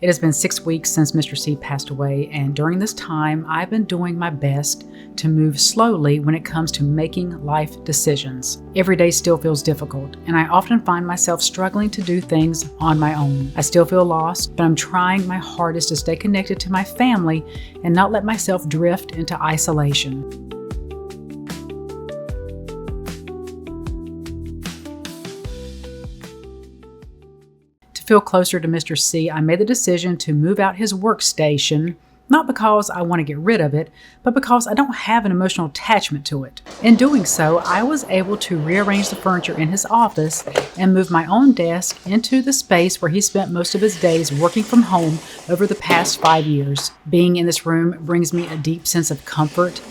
It has been 6 weeks since Mr. C passed away, and during this time, I've been doing my best to move slowly when it comes to making life decisions. Every day still feels difficult, and I often find myself struggling to do things on my own. I still feel lost, but I'm trying my hardest to stay connected to my family and not let myself drift into isolation. To feel closer to Mr. C, I made the decision to move out his workstation, not because I want to get rid of it, but because I don't have an emotional attachment to it. In doing so, I was able to rearrange the furniture in his office and move my own desk into the space where he spent most of his days working from home over the past 5 years. Being in this room brings me a deep sense of comfort.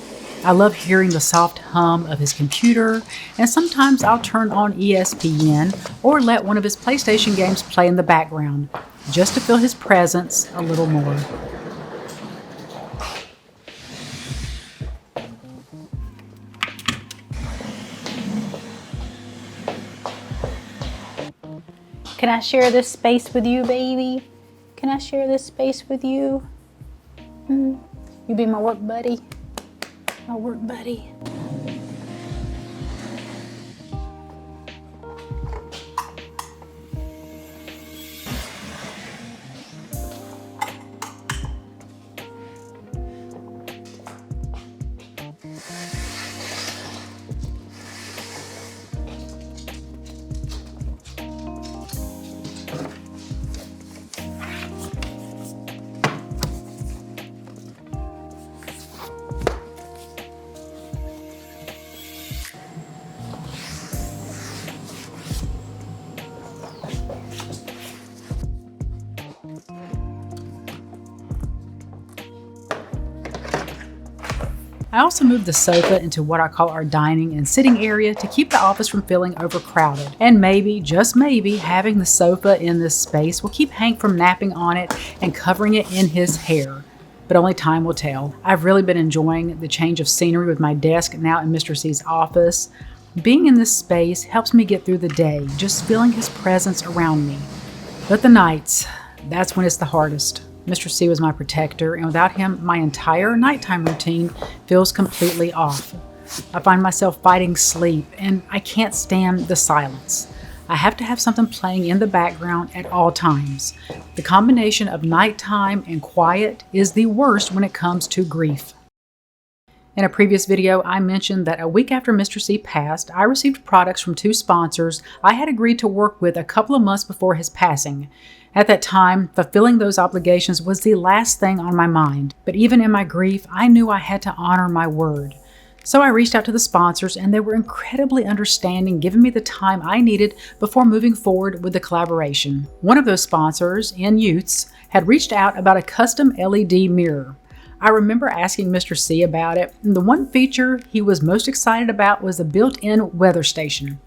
I love hearing the soft hum of his computer, and sometimes I'll turn on ESPN or let one of his PlayStation games play in the background, just to feel his presence a little more. Can I share this space with you, baby? Can I share this space with you? You be my work buddy? My work buddy. I also moved the sofa into what I call our dining and sitting area to keep the office from feeling overcrowded. And maybe, just maybe, having the sofa in this space will keep Hank from napping on it and covering it in his hair. But only time will tell. I've really been enjoying the change of scenery with my desk now in Mr. C's office. Being in this space helps me get through the day, just feeling his presence around me. But the nights, that's when it's the hardest. Mr. C was my protector, and without him, my entire nighttime routine feels completely off. I find myself fighting sleep, and I can't stand the silence. I have to have something playing in the background at all times. The combination of nighttime and quiet is the worst when it comes to grief. In a previous video, I mentioned that a week after Mr. C passed, I received products from 2 sponsors I had agreed to work with a couple of months before his passing. At that time, fulfilling those obligations was the last thing on my mind, but even in my grief, I knew I had to honor my word. So I reached out to the sponsors, and they were incredibly understanding, giving me the time I needed before moving forward with the collaboration. One of those sponsors, inyouths, had reached out about a custom LED mirror. I remember asking Mr. C about it, and the one feature he was most excited about was the built-in weather station.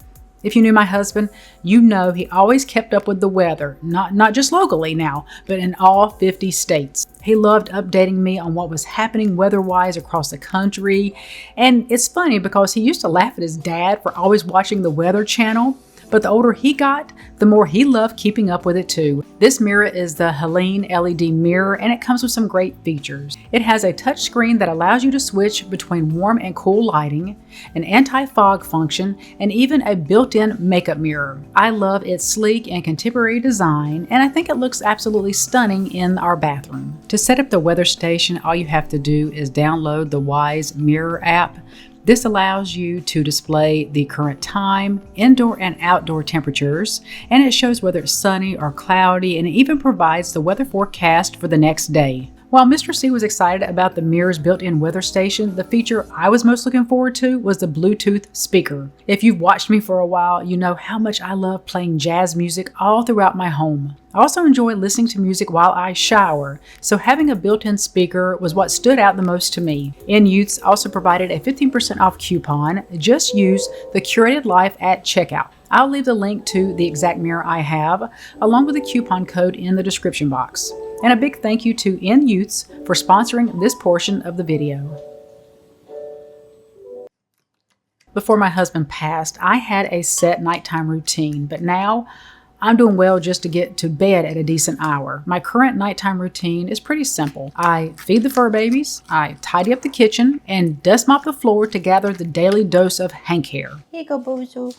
If you knew my husband, you know he always kept up with the weather, not just locally now, but in all 50 states. He loved updating me on what was happening weather-wise across the country, and it's funny because he used to laugh at his dad for always watching the Weather Channel, but the older he got, the more he loved keeping up with it too. This mirror is the Helene LED mirror, and it comes with some great features. It has a touch screen that allows you to switch between warm and cool lighting, an anti-fog function, and even a built-in makeup mirror. I love its sleek and contemporary design, and I think it looks absolutely stunning in our bathroom. To set up the weather station, all you have to do is download the Wise Mirror app. This allows you to display the current time, indoor and outdoor temperatures, and it shows whether it's sunny or cloudy, and it even provides the weather forecast for the next day. While Mr. C was excited about the mirror's built-in weather station, the feature I was most looking forward to was the Bluetooth speaker. If you've watched me for a while, you know how much I love playing jazz music all throughout my home. I also enjoy listening to music while I shower, so having a built-in speaker was what stood out the most to me. inyouths also provided a 15% off coupon. Just use the Curated Life at checkout. I'll leave the link to the exact mirror I have, along with a coupon code in the description box. And a big thank you to inyouths for sponsoring this portion of the video. Before my husband passed, I had a set nighttime routine, but now I'm doing well just to get to bed at a decent hour. My current nighttime routine is pretty simple. I feed the fur babies, I tidy up the kitchen, and dust mop the floor to gather the daily dose of Hank hair. Here you go, Boozle.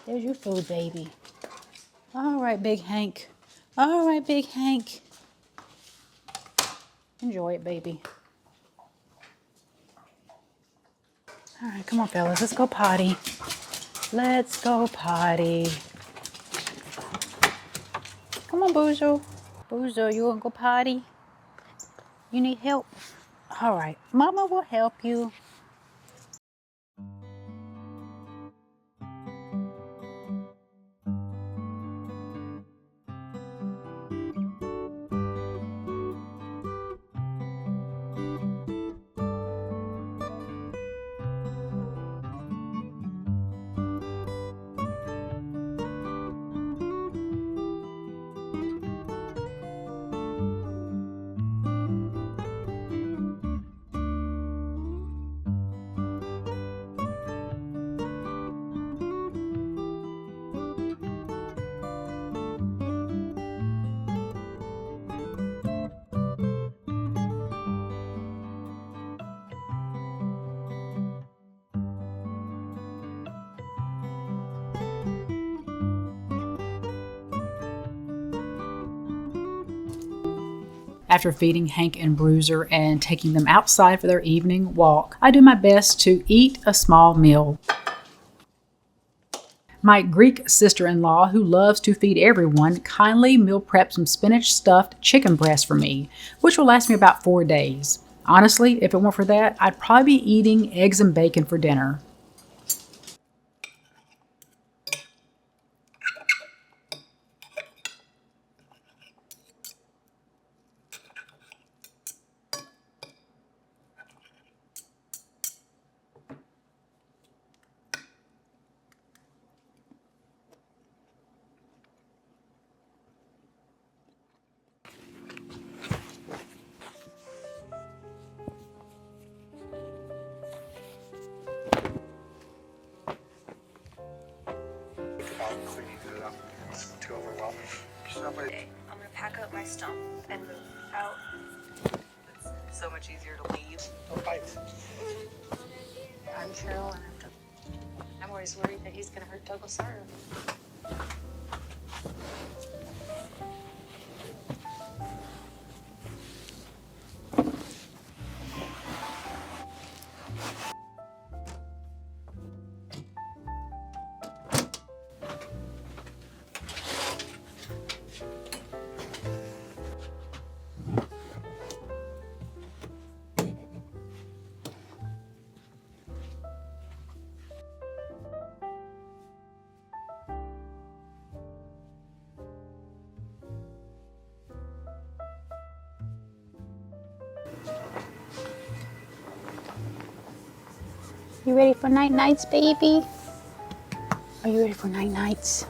There's your food, baby. All right, Big Hank. All right, Big Hank. Enjoy it, baby. All right, come on, fellas. Let's go potty. Let's go potty. Come on, Boozle. Boozle, you want to go potty? You need help? All right, Mama will help you. After feeding Hank and Bruiser and taking them outside for their evening walk, I do my best to eat a small meal. My Greek sister-in-law, who loves to feed everyone, kindly meal prepped some spinach stuffed chicken breast for me, which will last me about 4 days. Honestly, if it weren't for that, I'd probably be eating eggs and bacon for dinner. Cleaning it up. It's too overwhelming. Somebody. I'm gonna pack up my stuff and move out. It's so much easier to leave. Don't bite. I'm Cheryl, and I'm always worried that he's gonna hurt Douglas Sarah. You ready for night nights, baby? Are you ready for night nights?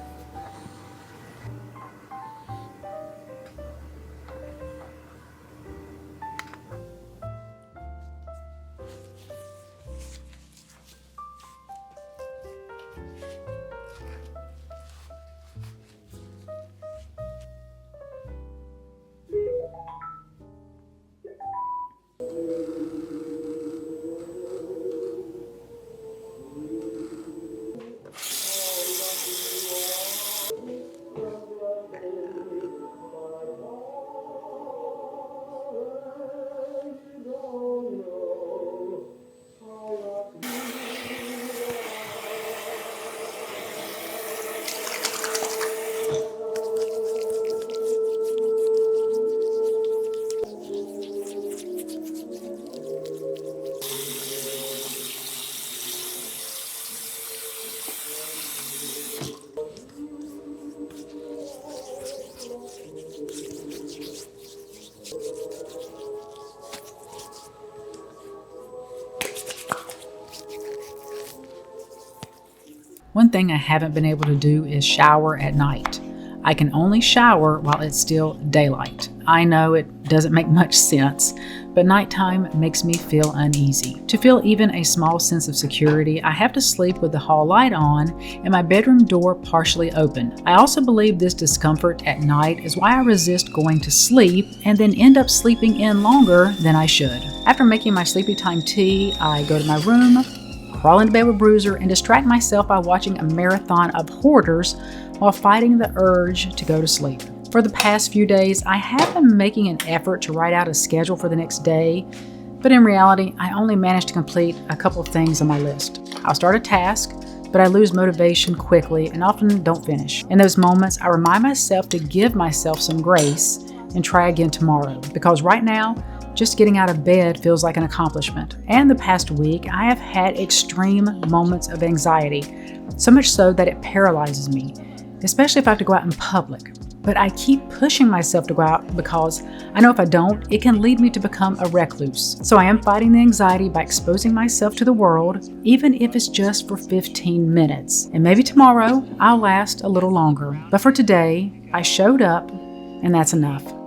One thing I haven't been able to do is shower at night. I can only shower while it's still daylight. I know it doesn't make much sense, but nighttime makes me feel uneasy. To feel even a small sense of security, I have to sleep with the hall light on and my bedroom door partially open. I also believe this discomfort at night is why I resist going to sleep and then end up sleeping in longer than I should. After making my sleepy time tea, I go to my room, crawl into bed with Bruiser, and distract myself by watching a marathon of Hoarders while fighting the urge to go to sleep. For the past few days, I have been making an effort to write out a schedule for the next day, but in reality, I only manage to complete a couple of things on my list. I'll start a task, but I lose motivation quickly and often don't finish. In those moments, I remind myself to give myself some grace and try again tomorrow, because right now, just getting out of bed feels like an accomplishment. And the past week, I have had extreme moments of anxiety, so much so that it paralyzes me, especially if I have to go out in public. But I keep pushing myself to go out because I know if I don't, it can lead me to become a recluse. So I am fighting the anxiety by exposing myself to the world, even if it's just for 15 minutes. And maybe tomorrow I'll last a little longer. But for today, I showed up, and that's enough.